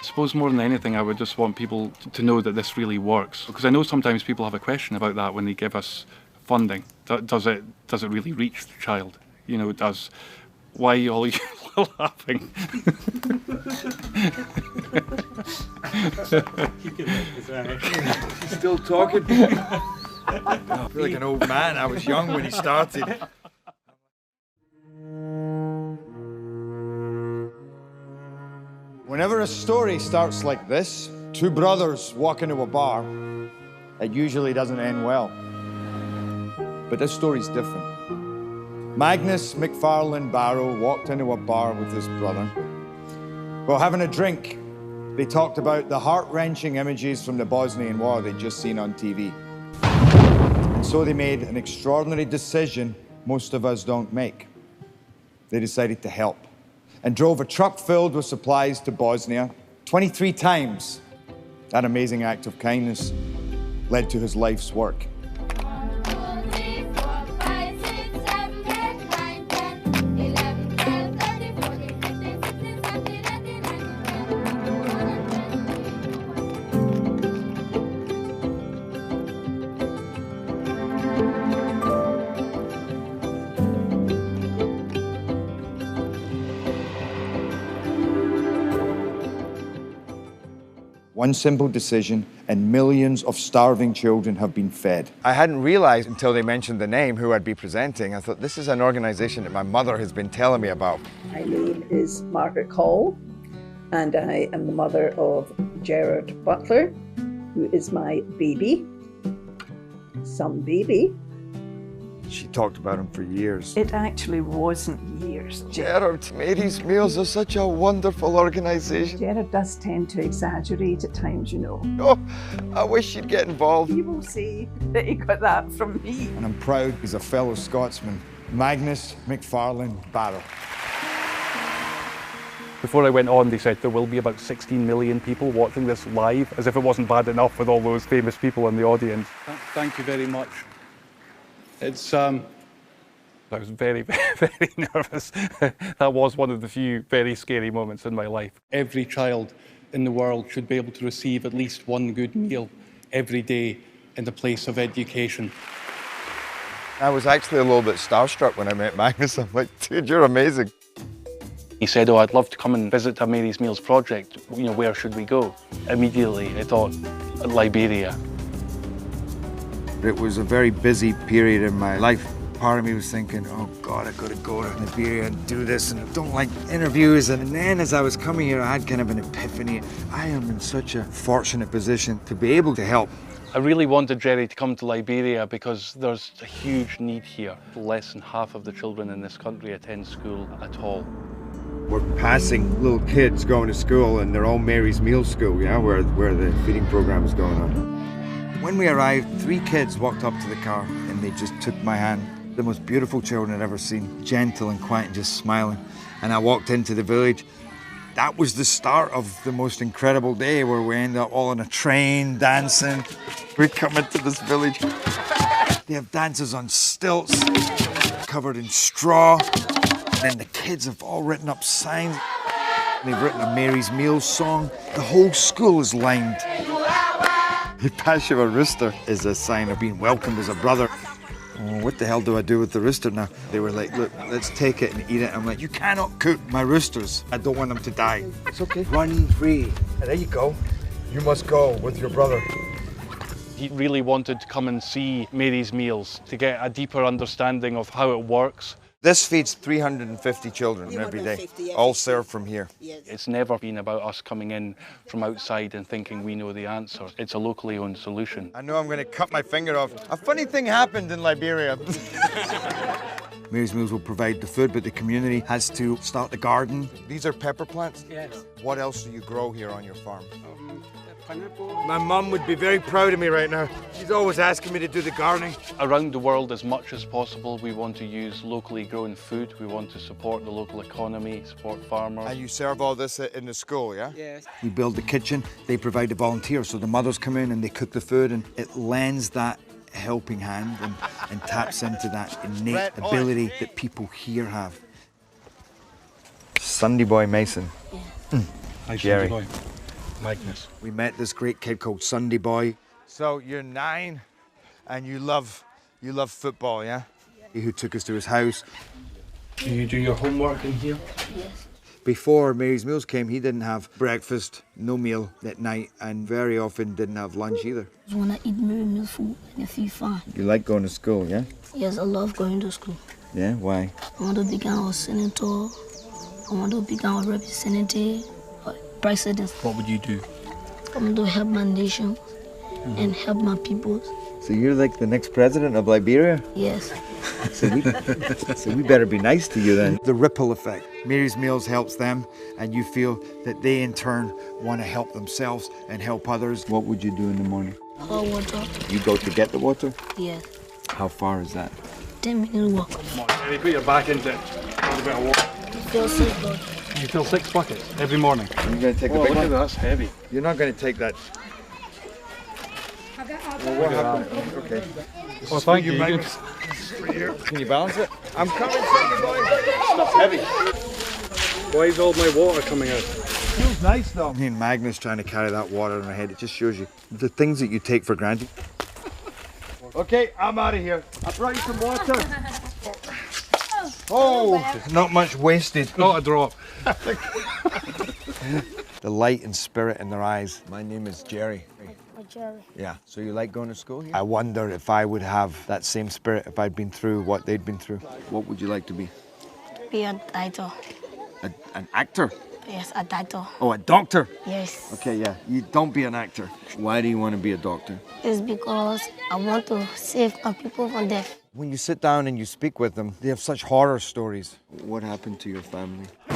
I suppose more than anything, I would just want people to know that this really works. Because I know sometimes people have a question about that when they give us funding. Does it really reach the child? You know, why are you all laughing? He's still talking. I feel like an old man. I was young when he started. Whenever a story starts like this, two brothers walk into a bar, it usually doesn't end well. But this story's different. Magnus McFarlane Barrow walked into a bar with his brother. While having a drink, they talked about the heart-wrenching images from the Bosnian War they'd just seen on TV. And so they made an extraordinary decision most of us don't make. They decided to help and drove a truck filled with supplies to Bosnia 23 times. That amazing act of kindness led to his life's work. One simple decision, and millions of starving children have been fed. I hadn't realized until they mentioned the name who I'd be presenting. I thought, this is an organization that my mother has been telling me about. My name is Margaret Call, and I am the mother of Gerard Butler, who is my baby, some baby. She talked about him for years. It actually wasn't years. Gerard, Mary's Meals is such a wonderful organization. Gerard does tend to exaggerate at times, you know. Oh, I wish she'd get involved. You will see that he got that from me. And I'm proud he's a fellow Scotsman, Magnus McFarlane Barrow. Before I went on, they said there will be about 16 million people watching this live, as if it wasn't bad enough with all those famous people in the audience. Thank you very much. I was very, very nervous. That was one of the few very scary moments in my life. Every child in the world should be able to receive at least one good meal every day in the place of education. I was actually a little bit starstruck when I met Magnus. I'm like, dude, you're amazing. He said, oh, I'd love to come and visit a Mary's Meals project. You know, where should we go? Immediately, I thought, Liberia. It was a very busy period in my life. Part of me was thinking, oh God, I've got to go to Liberia and do this, and I don't like interviews. And then as I was coming here, I had kind of an epiphany. I am in such a fortunate position to be able to help. I really wanted Jerry to come to Liberia because there's a huge need here. Less than half of the children in this country attend school at all. We're passing little kids going to school, and they're all Mary's Meals School, yeah, where the feeding program is going on. When we arrived, 3 kids walked up to the car and they just took my hand. The most beautiful children I'd ever seen, gentle and quiet and just smiling. And I walked into the village. That was the start of the most incredible day, where we ended up all on a train, dancing. We come into this village. They have dances on stilts, covered in straw. And then the kids have all written up signs. They've written a Mary's Meals song. The whole school is lined. The Pashiva rooster is a sign of being welcomed as a brother. Oh, what the hell do I do with the rooster now? They were like, look, let's take it and eat it. I'm like, you cannot cook my roosters. I don't want them to die. It's okay. Run free. And there you go. You must go with your brother. He really wanted to come and see Mary's Meals to get a deeper understanding of how it works. This feeds 350 children every day, all served from here. Yes. It's never been about us coming in from outside and thinking we know the answer. It's a locally owned solution. I know I'm going to cut my finger off. A funny thing happened in Liberia. Mary's Meals will provide the food, but the community has to start the garden. These are pepper plants? Yes. What else do you grow here on your farm? Pineapple. My mum would be very proud of me right now. She's always asking me to do the gardening. Around the world, as much as possible, we want to use locally grown food. We want to support the local economy, support farmers. And you serve all this in the school, yeah? Yes. We build the kitchen, they provide the volunteers, so the mothers come in and they cook the food, and it lends that helping hand and taps into that innate ability that people here have. Sunday boy Mason. Hi, Jerry. Sunday boy. Magnus. We met this great kid called Sunday Boy. So you're 9 and you love football, yeah? Who took us to his house. Do you do your homework in here? Yes. Before Mary's Meals came, he didn't have breakfast, no meal at night, and very often didn't have lunch either. I just want to eat Mary's Meals food and I feel fine. You like going to school, yeah? Yes, I love going to school. Yeah, why? I want to become a senator. I want to become a representative, a president. What would you do? I want to help my nation and help my people. So you're like the next president of Liberia? Yes. So we better be nice to you then. The ripple effect. Mary's Meals helps them, and you feel that they in turn want to help themselves and help others. What would you do in the morning? Hot water. You go to get the water? Yes. How far is that? 10-minute walk. Come on, Jerry, put your back into it. A bit of water. I feel sick, but You fill 6 buckets every morning. Are you going to take the Oh, big look one? at that, that's heavy. You're not going to take that. Well, what happened? Okay. Oh, thank you. Magnus. Can you balance it? I'm coming, Sunday Boy. Stuff's heavy. Why is all my water coming out? Feels nice though. Me and Magnus trying to carry that water in our head, it just shows you the things that you take for granted. Okay, I'm out of here. I brought you some water. Oh, not much wasted. Not a drop. The light and spirit in their eyes. My name is Jerry. Jerry. Yeah. So you like going to school here? I wonder if I would have that same spirit if I'd been through what they'd been through. What would you like to be? Be a doctor. An actor? Yes, a doctor. Oh, a doctor? Yes. Okay, yeah. You don't be an actor. Why do you want to be a doctor? It's because I want to save my people from death. When you sit down and you speak with them, they have such horror stories. What happened to your family? We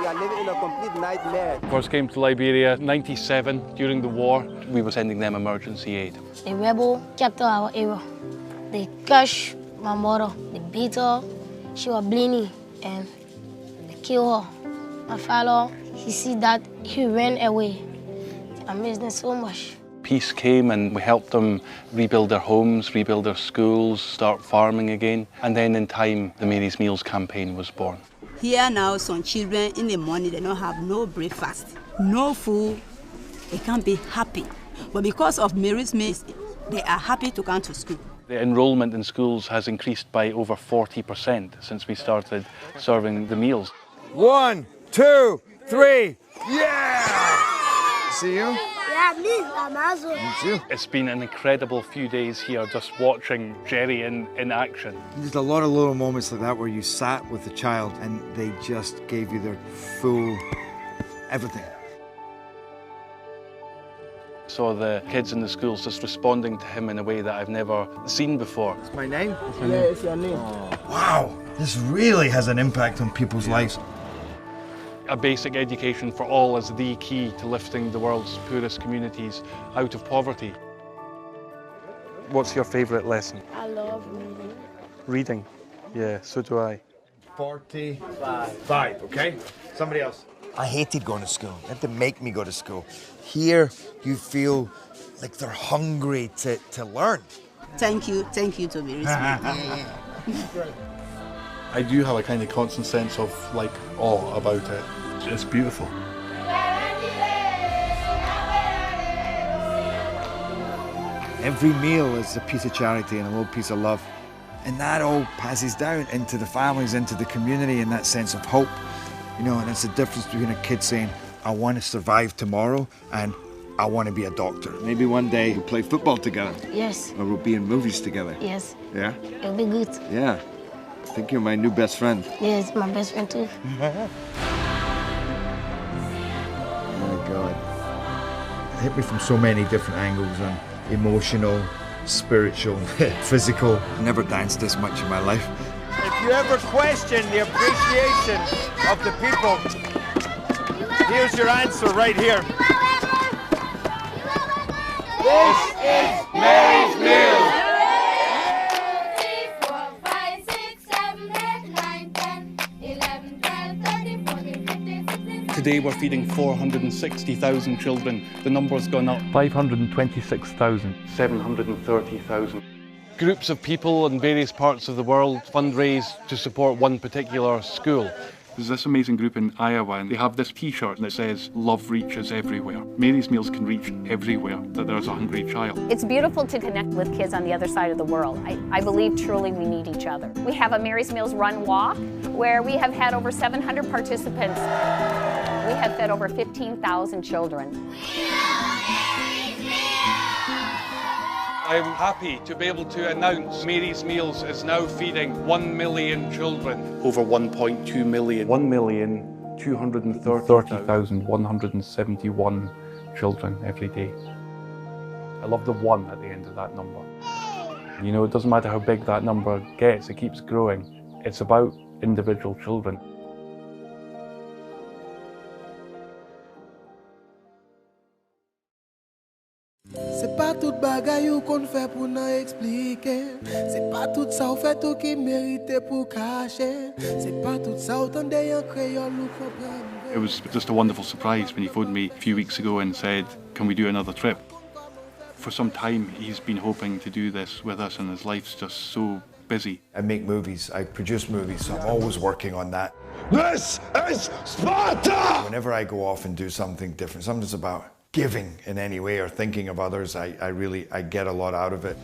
are living in a complete nightmare. First came to Liberia, 97, during the war. We were sending them emergency aid. The rebel captured our area. They crushed my mother. They beat her. She was bleeding and they killed her. My father, he see that, he ran away. I miss them so much. Peace came and we helped them rebuild their homes, rebuild their schools, start farming again. And then in time, the Mary's Meals campaign was born. Here now, some children in the morning, they don't have no breakfast, no food. They can't be happy. But because of Mary's Meals, they are happy to come to school. The enrollment in schools has increased by over 40% since we started serving the meals. 1, 2, 3, yeah! See you? Me too. It's been an incredible few days here just watching Jerry in action. There's a lot of little moments like that where you sat with the child and they just gave you their full everything. Saw the kids in the schools just responding to him in a way that I've never seen before. It's my name? Yeah, it's your name. Wow, this really has an impact on people's lives. A basic education for all is the key to lifting the world's poorest communities out of poverty. What's your favourite lesson? I love reading. Reading. Yeah, so do I. 45, okay? Somebody else. I hated going to school. They had to make me go to school. Here, you feel like they're hungry to learn. Thank you to Mary's Meals. Yeah. I do have a kind of constant sense of like awe about it. It's beautiful. Every meal is a piece of charity and a little piece of love. And that all passes down into the families, into the community, and that sense of hope. You know, and it's the difference between a kid saying, I want to survive tomorrow, and I want to be a doctor. Maybe one day we'll play football together. Yes. Or we'll be in movies together. Yes. Yeah? It'll be good. Yeah. I think you're my new best friend. Yes, my best friend too. Oh my God. It hit me from so many different angles, and emotional, spiritual, physical. I never danced this much in my life. If you ever question the appreciation of the people, here's your answer right here. This is Mary's Meals. Today we're feeding 460,000 children. The number's gone up. 526,000. 730,000. Groups of people in various parts of the world fundraise to support one particular school. There's this amazing group in Iowa, and they have this t-shirt that says, "Love reaches everywhere." Mary's Meals can reach everywhere that there's a hungry child. It's beautiful to connect with kids on the other side of the world. I believe truly we need each other. We have a Mary's Meals Run Walk, where we have had over 700 participants. We have fed over 15,000 children. I'm happy to be able to announce Mary's Meals is now feeding 1 million children. Over 1.2 million. 1,230,171 children every day. I love the 1 at the end of that number. You know, it doesn't matter how big that number gets, it keeps growing. It's about individual children. C'est pas toute bagaille ou qu'on fait pour nous expliquer. C'est pas tout ça ou fait tout qui mérite pour cacher. C'est pas tout ça autant d'ailleurs créole ou comprendre. It was just a wonderful surprise when he phoned me a few weeks ago and said, "Can we do another trip?" For some time he's been hoping to do this with us, and his life's just so busy. I make movies, I produce movies, so I'm always working on that. This is Sparta! Whenever I go off and do something different, something's about giving in any way or thinking of others, I get a lot out of it.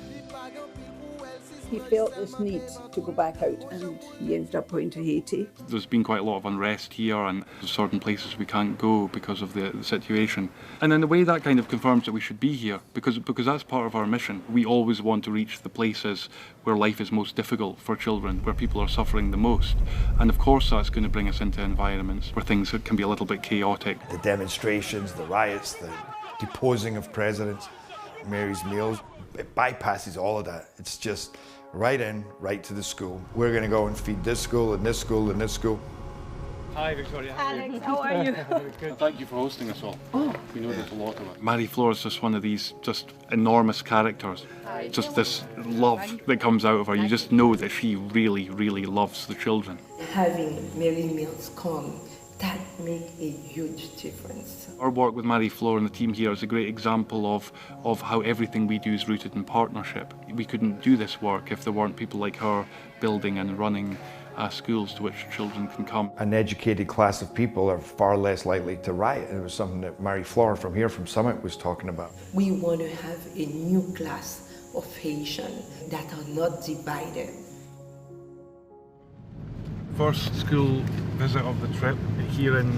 He felt this need to go back out, and he ended up going to Haiti. There's been quite a lot of unrest here, and there's certain places we can't go because of the situation. And in a way that kind of confirms that we should be here, because that's part of our mission. We always want to reach the places where life is most difficult for children, where people are suffering the most. And of course that's going to bring us into environments where things can be a little bit chaotic. The demonstrations, the riots, the deposing of presidents, Mary's Meals, it bypasses all of that. It's just right in, right to the school. We're going to go and feed this school and this school and this school. Hi Victoria. Alex, how are you? Good. Thank you for hosting us all. Oh. We know there's a lot of it. Marie Flore is just one of these just enormous characters. Just this love that comes out of her. You just know that she really, really loves the children. Having Mary's Meals come, that makes a huge difference. Our work with Marie Flore and the team here is a great example of how everything we do is rooted in partnership. We couldn't do this work if there weren't people like her building and running schools to which children can come. An educated class of people are far less likely to riot, and it was something that Marie Flore from here, from Summit, was talking about. We want to have a new class of Haitians that are not divided. First school visit of the trip here in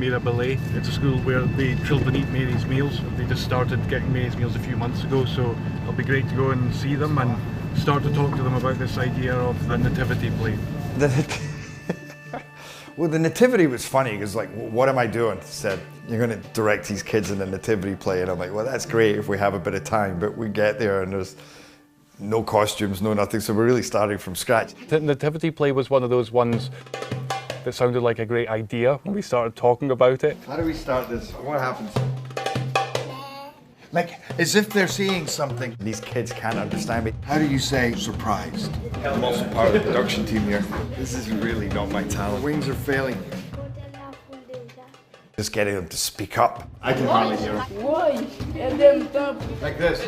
Mirabelais. It's a school where the children eat Mary's Meals. They just started getting Mary's Meals a few months ago, so it'll be great to go and see them and start to talk to them about this idea of the nativity play. Well, the nativity was funny because, like, what am I doing? Said, you're going to direct these kids in the nativity play, and I'm like, well, that's great if we have a bit of time, but we get there and there's no costumes, no nothing, so we're really starting from scratch. The nativity play was one of those ones that sounded like a great idea when we started talking about it. How do we start this? What happens? Like, as if they're seeing something. These kids can't understand me. How do you say surprised? I'm also part of the production team here. This is really not my talent. Wings are failing. Just getting them to speak up. I can hardly hear them. Like this.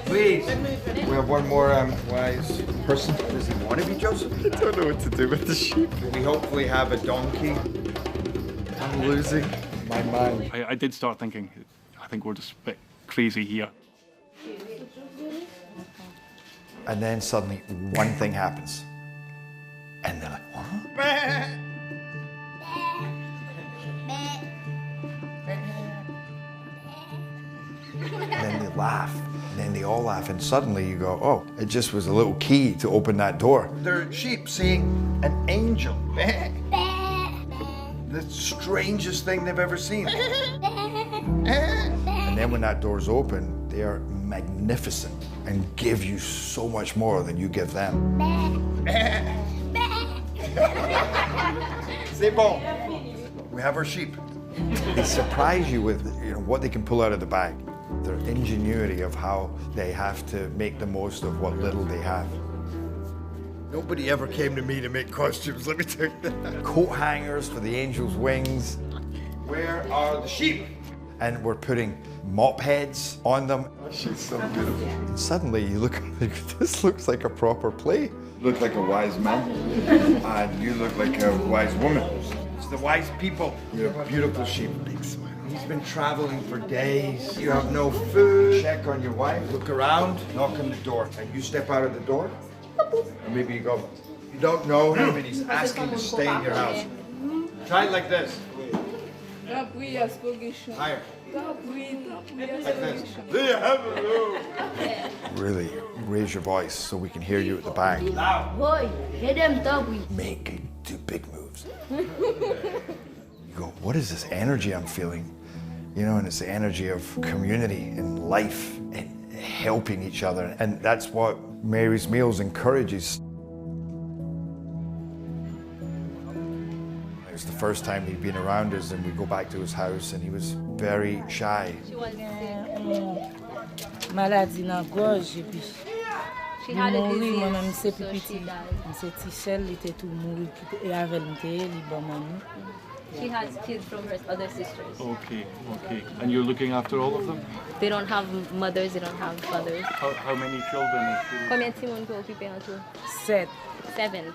Please. We have one more wise person. Does he want to be Joseph? I don't know what to do with the sheep. We hopefully have a donkey. I'm losing my mind. I did start thinking, I think we're just a bit crazy here. And then suddenly one thing happens. And they're like, what? And then they laugh. And then they all laugh. And suddenly you go, oh, it just was a little key to open that door. They're sheep seeing an angel. The strangest thing they've ever seen. And then when that door's open, they are magnificent and give you so much more than you give them. C'est bon. We have our sheep. They surprise you with, you know, what they can pull out of the bag. Their ingenuity of how they have to make the most of what little they have. Nobody ever came to me to make costumes, let me tell you that. Coat hangers for the angel's wings. Where are the sheep? And we're putting mop heads on them. She's so beautiful. And suddenly you look, this looks like a proper play. look like a wise man, and you look like a wise woman. It's the wise people. You're a beautiful sheep. Big smile. He's been traveling for days. You have no food. Check on your wife. Look around. Knock on the door. And you step out of the door. And maybe you go. You don't know him, and he's asking to stay in your house. Try it like this. Higher. Like this. Really raise your voice so we can hear you at the back. Make do big moves. You go, what is this energy I'm feeling? You know, and it's the energy of community and life and helping each other. And that's what Mary's Meals encourages. It was the first time he'd been around us, and we go back to his house, and he was very shy. Maladie dans gorge et puis She had a disease, so she died. She has kids from her other sisters. Okay, okay. And you're looking after all of them? They don't have mothers, they don't have fathers. How many children is she? Combien de Simon peut occuper en tout? 7. 7.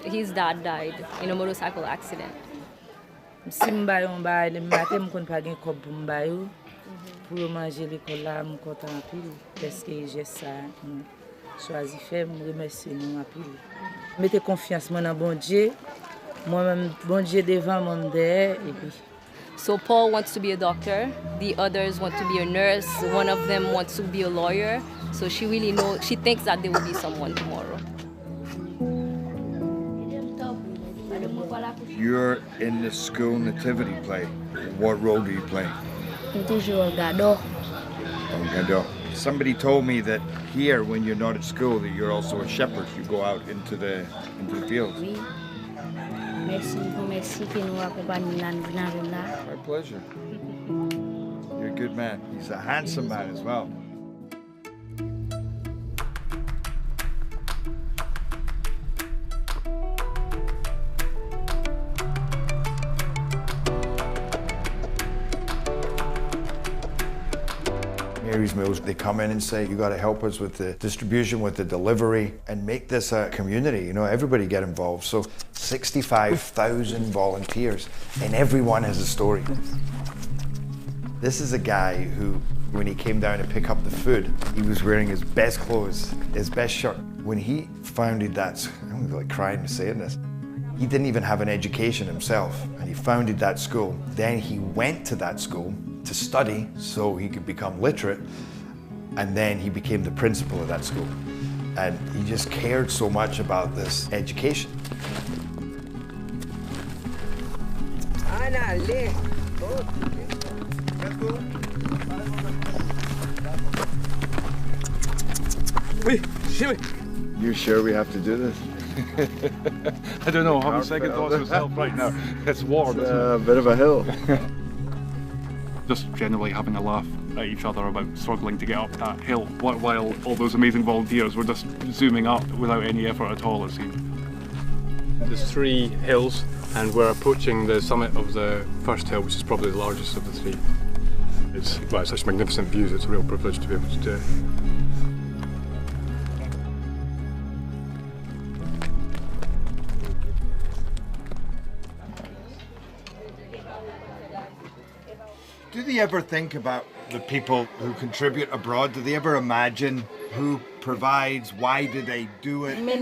His dad died in a motorcycle accident. Si m'bay on bay le matin m'kon pa gen kob pou m'bay yo. Pour manger l'école là, m'm content en pile parce que j'ai ça. Choisi faire, me remercier nous en pile. Mettez confiance moi dans bon Dieu. Moi-même bon Dieu devant moi derrière et puis. So Paul wants to be a doctor, the others want to be a nurse, one of them wants to be a lawyer. So she really knows, she thinks that there will be someone tomorrow. You're in the school nativity play. What role do you play? Somebody told me that here, when you're not at school, that you're also a shepherd. You go out into the fields. My pleasure. You're a good man. He's a handsome man as well. Mary's Meals, they come in and say, you got to help us with the distribution, with the delivery, and make this a community. You know, everybody get involved. So 65,000 volunteers, and everyone has a story. This is a guy who, when he came down to pick up the food, he was wearing his best clothes, his best shirt. When he founded that, I'm like crying saying this, he didn't even have an education himself, and he founded that school. Then he went to that school to study so he could become literate, and then he became the principal of that school. And he just cared so much about this education. You sure we have to do this? I don't know, having second thoughts myself right now. It's warm, isn't it? A bit of a hill. Just generally having a laugh at each other about struggling to get up that hill while all those amazing volunteers were just zooming up without any effort at all, it seemed. There's 3 hills, and we're approaching the summit of the first hill, which is probably the largest of the 3. It's such magnificent views, it's a real privilege to be able to do it. Do they ever think about the people who contribute abroad? Do they ever imagine who provides, why do they do it? You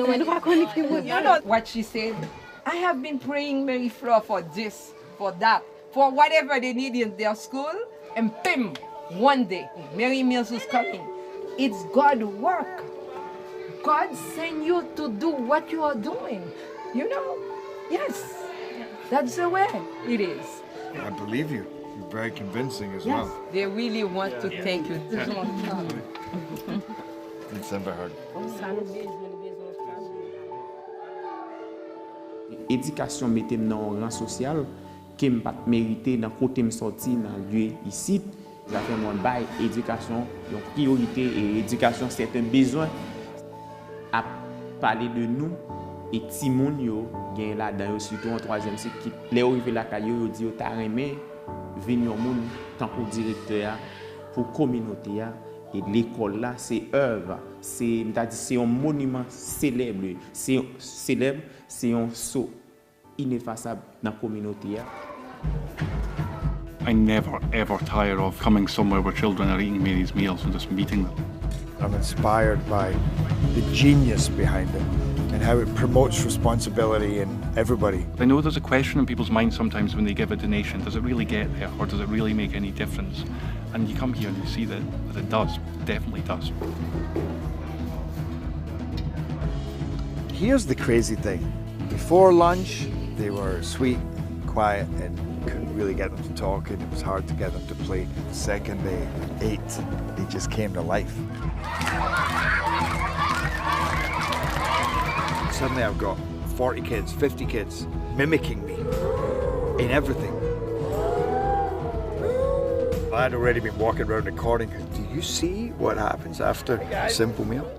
know what she said? I have been praying Mary Fleur for this, for that, for whatever they need in their school, and bim, one day, Mary Mills is coming. It's God's work. God sent you to do what you are doing. You know? Yes. That's the way it is. I believe you. You're very convincing as Yes, well. they really want to thank you. It's never hard. Éducation mettait dans un rang social qui me pas mérité dans côté me sorti dans lieu ici. Ça fait mon bail éducation, donc priorité et éducation c'est un besoin à parler de nous et ti moun yo gen là dans surtout en 3e cycle qui les arrivé la caillou yo dit yo ta remé venir moun tant pour directeur pour communauté Et l'école là, c'est œuvre, c'est un monument célèbre, c'est un saut ineffaçable dans la communauté. I never ever tire of coming somewhere where children are eating Mary's meals and just meeting them. I'm inspired by the genius behind it and how it promotes responsibility in everybody. I know there's a question in people's minds sometimes when they give a donation, does it really get there or does it really make any difference? And you come here and you see that it does, definitely does. Here's the crazy thing. Before lunch, they were sweet, quiet, and couldn't really get them to talk, and it was hard to get them to play. The second they ate, they just came to life. Suddenly I've got 40 kids, 50 kids mimicking me in everything. I had already been walking around recording. Do you see what happens after a simple meal?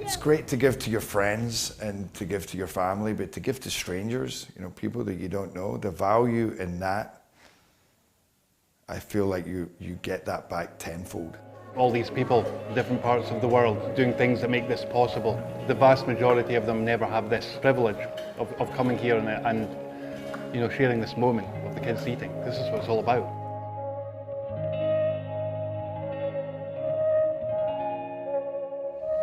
It's great to give to your friends and to give to your family, but to give to strangers, you know, people that you don't know, the value in that, I feel like you get that back tenfold. All these people, different parts of the world, doing things that make this possible. The vast majority of them never have this privilege of coming here and you know, sharing this moment of the kids eating. This is what it's all about.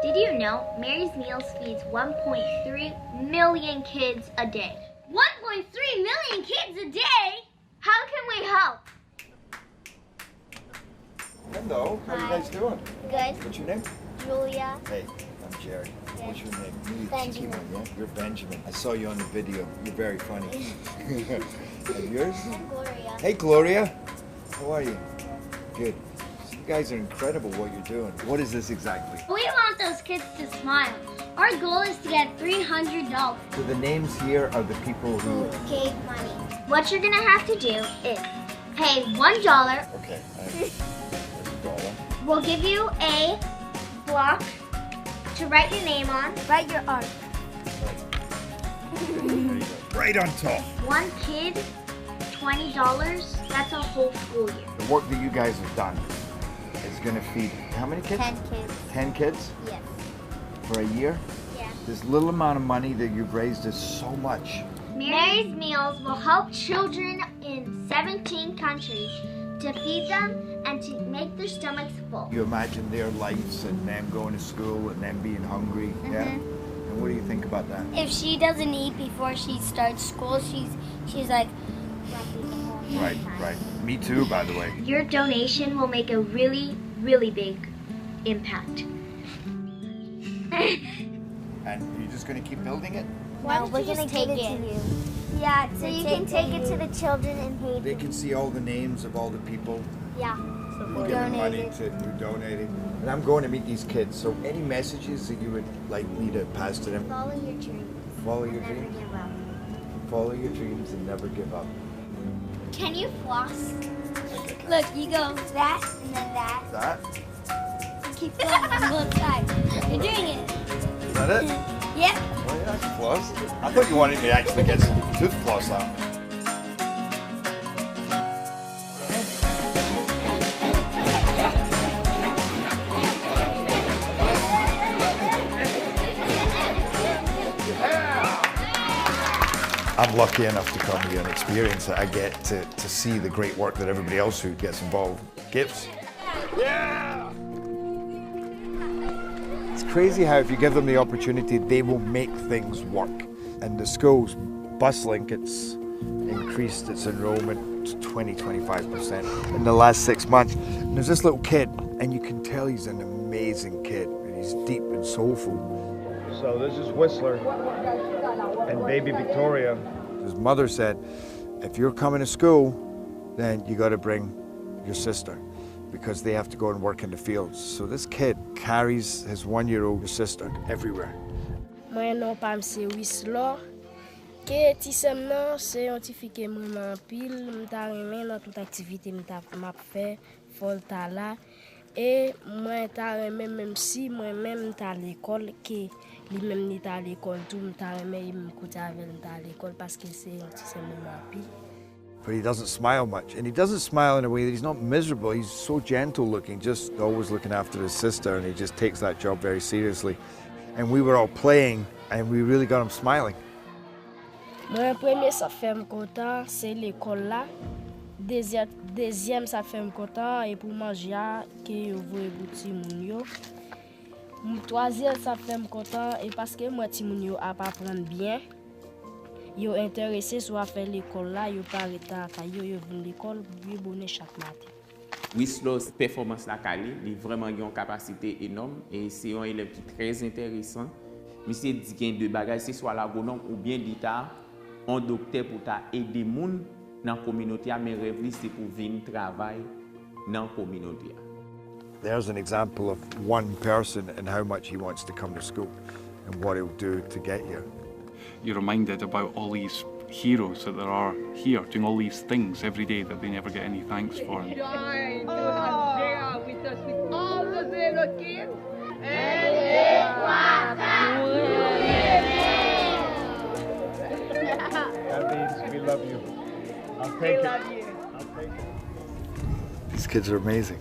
Did you know Mary's Meals feeds 1.3 million kids a day? 1.3 million kids a day? How can we help? Hello, how are you guys doing? Good. What's your name? Julia. Hey, I'm Jerry. Good. What's your name? You're Benjamin. One, yeah? You're Benjamin. I saw you on the video. You're very funny. And yours? Gloria. Hey, Gloria. How are you? Good. You guys are incredible what you're doing. What is this exactly? We want those kids to smile. Our goal is to get $300. So the names here are the people who gave money. What you're gonna have to do is pay $1. Okay. There's $1. We'll give you a block to write your name on. Write your art. There you go. Right on top. One kid, $20. That's a whole school year. The work that you guys have done is going to feed how many kids? 10 kids. 10 kids? Yes. For a year? Yeah. This little amount of money that you've raised is so much. Mary's Meals will help children in 17 countries to feed them and to make their stomachs full. You imagine their lives and them going to school and them being hungry, yeah? And what do you think about that? If she doesn't eat before she starts school, she's like... Right, right. Me too, by the way. Your donation will make a really, really big impact. And you're just going to keep building it? No, we're going to take it to you. Yeah, so you can take it to the children in Haiti. They can see all the names of all the people Yeah. who give money to who donated. And I'm going to meet these kids. So any messages that you would like me to pass to them? Follow your dreams. Follow your Never dreams. give up. Follow your dreams and never give up. Can you floss? Look, you go that and then that. That? You keep going on both sides. You're doing it. Is that it? Yep. Oh yeah, I can floss. I thought you wanted me to actually get some tooth floss out. I'm lucky enough to come here and experience it. I get to see the great work that everybody else who gets involved gives. Yeah! It's crazy how if you give them the opportunity, they will make things work. And the school's bus link, it's increased its enrollment to 20–25% in the last 6 months. And there's this little kid, and you can tell he's an amazing kid, and he's deep and soulful. So this is Whistler and baby Victoria. His mother said, if you're coming to school, then you got to bring your sister because they have to go and work in the fields. So this kid carries his 1-year-old sister everywhere. Moi non pas c'est Whistler. Que ti sem nan c'est scientifique moi pile, m'ta remen dans toute activité m'a fait folta là et moi ta remen même si moi même ta l'école que lui même ni à l'école tout m'ta remen m'écouter avec à l'école parce que c'est un petit moment pile. but he doesn't smile much. And he doesn't smile in a way that he's not miserable. He's so gentle looking, just always looking after his sister, and he just takes that job very seriously. And we were all playing, and we really got him smiling. Mon premier ça fait me content, c'est l'école là. Deuxième ça fait me content et pour manger que yo voye bouti moun yo. Troisième ça fait me content et parce que moi ti moun yo a pas apprendre bien. Yo intéressé soit faire l'école là, yo pas arrêter yo vinn l'école pour bonner chaque matin. Whistler's performance la calé, il vraiment une capacité énorme et c'est un élève qui est très intéressant. Monsieur dit qu'il y a deux bagages, c'est soit l'agronome ou bien l'État, un docteur pour aider les gens dans la communauté, mais rêve c'est pour venir travailler dans la communauté. There's an example of one person and how much he wants to come to school and what he'll do to get here. You're reminded about all these heroes that there are here doing all these things every day that they never get any thanks for. Joy to have Gerard with us with all those little kids. That means we love you. I'll take it. I'll take it. These kids are amazing.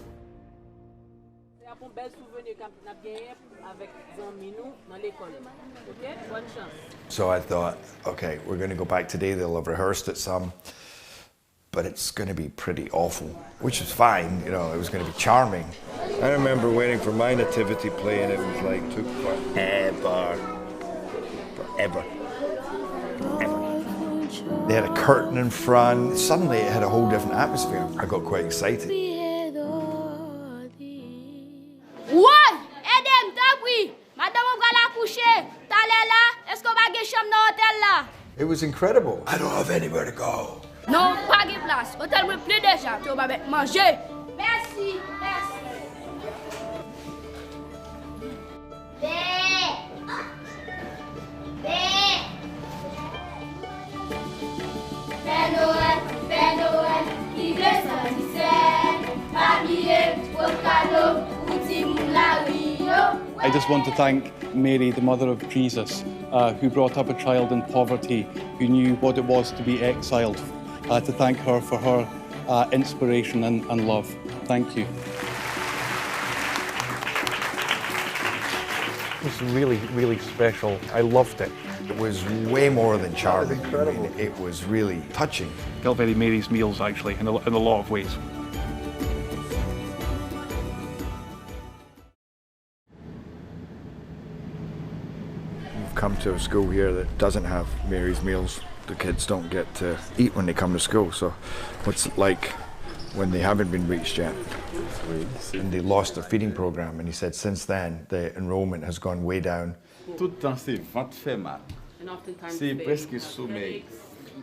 So I thought, okay, we're going to go back today. They'll have rehearsed it some, but it's going to be pretty awful, which is fine. You know, it was going to be charming. I remember waiting for my nativity play, and it was like took forever. They had a curtain in front. Suddenly, it had a whole different atmosphere. I got quite excited. Ouais, Edem, t'as pris. Madame, on va la coucher. T'as là, est-ce qu'on va gagner chambre dans l'hôtel là? It was incredible. I don't have anywhere to go. Non, pas de place. Hôtel me plaît déjà. Tu vas manger. Merci, merci. Père Noël, qui descend du ciel, habillé au cadeau, petit moun la rio. I just want to thank Mary, the mother of Jesus, who brought up a child in poverty, who knew what it was to be exiled, to thank her for her inspiration and love. Thank you. It was really, really special. I loved it. It was way more than charming. Incredible. I mean, it was really touching. Felt very Mary's Meals, actually, in a lot of ways. We've come to a school here that doesn't have Mary's Meals. The kids don't get to eat when they come to school. So what's it like when they haven't been reached yet? And they lost their feeding program, and he said since then the enrollment has gone way down. Tout le temps c'est ventre fait mal. C'est presque sommeil.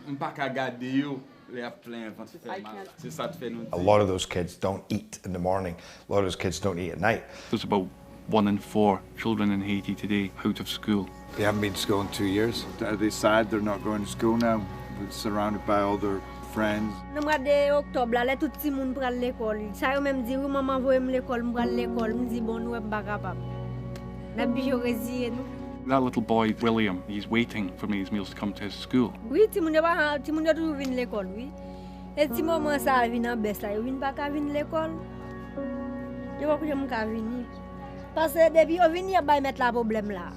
M'pas qu'à garder yo, les a plein ventre fait mal. C'est ça te fait nous. A lot of those kids don't eat in the morning. A lot of those kids don't eat at night. There's about 1 in 4 children in Haiti today out of school. They haven't been to school in 2 years. Are they sad they're not going to school now, surrounded by all their friends? Dans le mois d'octobre, là, tout le monde prend l'école. Ça yo même dit, maman voye l'école, me prendre l'école, me dit bon, nous sommes pas capables. La bijo résigne nous. That little boy, William, he's waiting for Mary's Meals to come to his school. Oui, ti moun yo toujours vinn l'école, oui. Et ti maman ça vinn en baisse là, yo vinn pas ka vinn l'école. Yo pas que m'ka vinn. Parce que depuis yo vinn y ba mettre la problème là.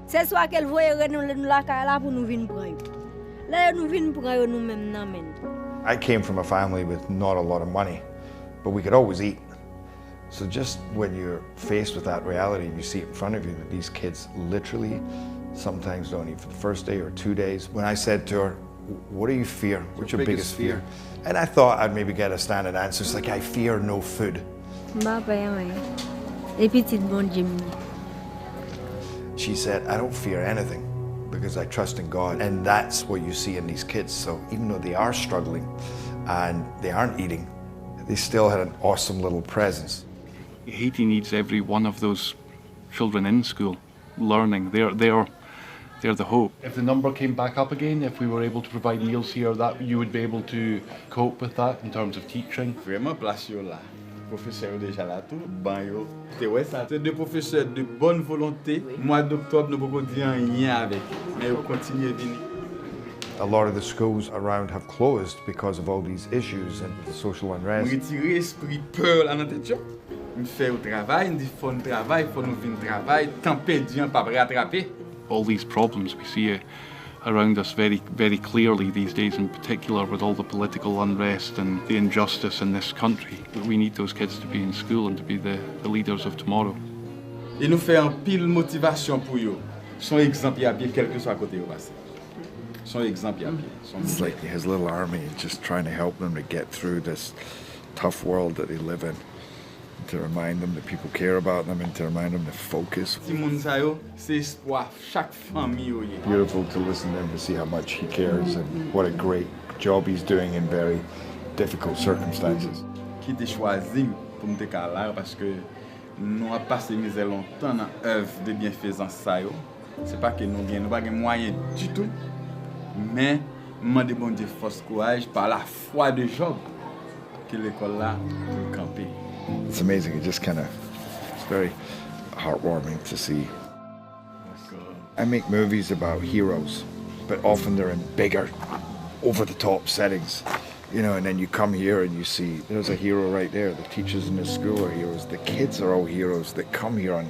C'est soit qu'elle voye nous la là pour nous vinn prendre. Là nous vinn prendre nous même nan men. I came from a family with not a lot of money, but we could always eat. So just when you're faced with that reality and you see it in front of you that these kids literally sometimes don't eat for the first day or 2 days. When I said to her, what do you fear? What's your biggest fear? And I thought I'd maybe get a standard answer. It's like, I fear no food. She said, I don't fear anything because I trust in God. And that's what you see in these kids. So even though they are struggling and they aren't eating, they still had an awesome little presence. Haiti needs every one of those children in school, learning. They're the hope. If the number came back up again, if we were able to provide meals here, that you would be able to cope with that in terms of teaching. Vraiment place yo là. Professeur déjà là tout, ban yo. C'est ouais ça, c'est deux professeurs de bonne volonté. Mois d'octobre nous pouvons dire rien avec, mais on continue à venir. A lot of the schools around have closed because of all these issues and the social unrest. Retirer esprit peur là dans tête yo. Me fait au travail, me dit faut nous travail, faut nous venir travail, temps perdu on pas rattraper. All these problems we see around us very, very clearly these days, in particular with all the political unrest and the injustice in this country. We need those kids to be in school and to be the leaders of tomorrow. Et nous fait un pile motivation pour eux. Son exemple à pied quel que soit à côté au passé. Son exemple à pied. It's like his little army, just trying to help them to get through this tough world that they live in. To remind them that people care about them and to remind them to focus. Beautiful to listen to him, to see how much he cares and what a great job he's doing in very difficult circumstances. Qui t'a choisi pour me décaler parce que nous avons passé misère longtemps dans l'œuvre de bienfaisance ça yo. C'est pas que nous n'avons pas de moyens du tout, mais demander bon Dieu force courage par la foi de Job que l'école là peut camper. It's amazing. It's very heartwarming to see. I make movies about heroes, but often they're in bigger, over-the-top settings. You know, and then you come here and you see there's a hero right there. The teachers in the school are heroes. The kids are all heroes that come here on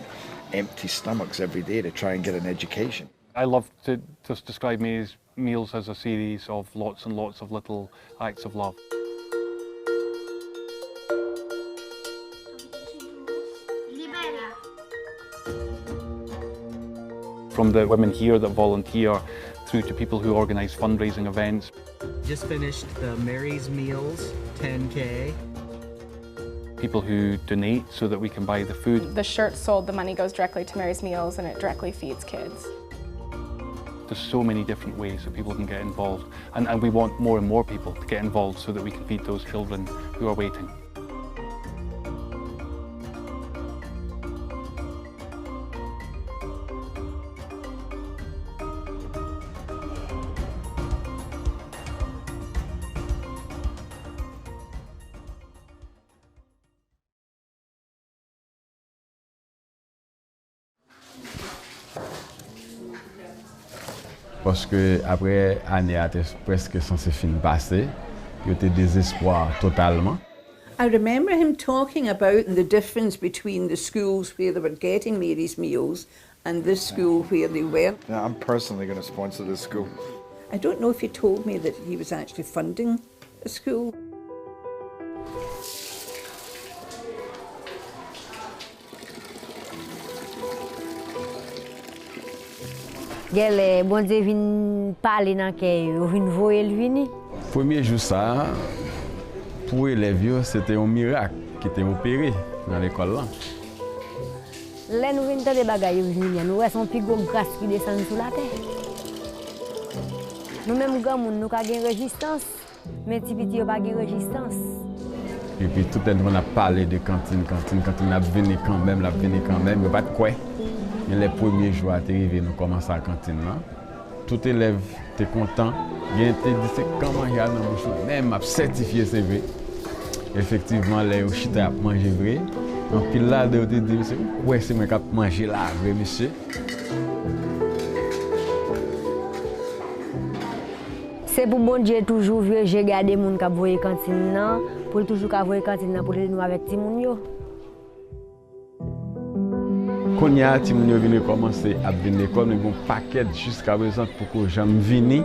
empty stomachs every day to try and get an education. I love to just describe Mary's Meals as a series of lots and lots of little acts of love. From the women here that volunteer through to people who organise fundraising events. Just finished the Mary's Meals 10K. People who donate so that we can buy the food. The shirt sold, the money goes directly to Mary's Meals and it directly feeds kids. There's so many different ways that people can get involved, and we want more and more people to get involved so that we can feed those children who are waiting. Parce que après année a presque censé fin passer, il était désespoir totalement. I remember him talking about the difference between the schools where they were getting Mary's Meals and this school where they weren't. Yeah, I'm personally going to sponsor this school. I don't know if he told me that he was actually funding a school. Gel bon Dieu vient parler dans kay yo vinn voyer le vini. Premier jour ça pour élèves c'était un miracle qui était opéré dans l'école là. Là nous vinn tande bagay yo vini nous son plus gros grâce qui descend sur la terre. Nous même grand monde nous ka gen résistance mais ti petit yo pas gen résistance. Et puis tout le monde a parlé de cantine a venu quand même, mais pas de quoi. Mais les premiers jours à arriver, nous commençons à la cantine là. Tout élève était content. Il était dit c'est comment il y a dans bouche même a certifié CV. Effectivement, les chita a mangé vrai. En pile là de te dit monsieur, ouais c'est moi qui a mangé là vrai monsieur. C'est pour bon Dieu toujours vieux j'ai gardé moun qui voyer cantine là, pour toujours ka voyer cantine là pour nous avec ti moun yo. Quand il y a des gens qui viennent commencer à venir à l'école, nous avons un paquet jusqu'à présent pour que les gens viennent.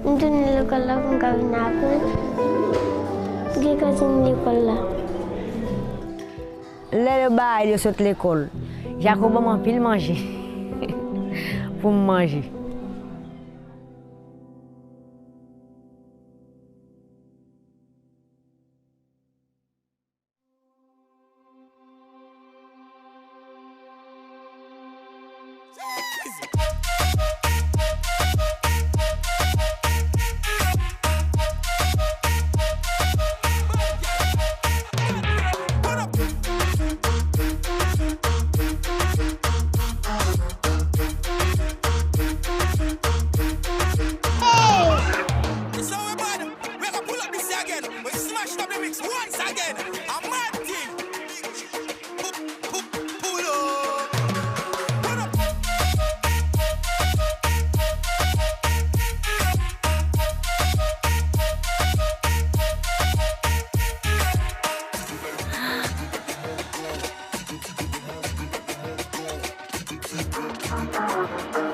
Nous sommes à l'école là pour venir apprendre. Nous sommes à l'école là. Le bail de cette l'école, Jacob m'a pile manger pour manger. Thank you.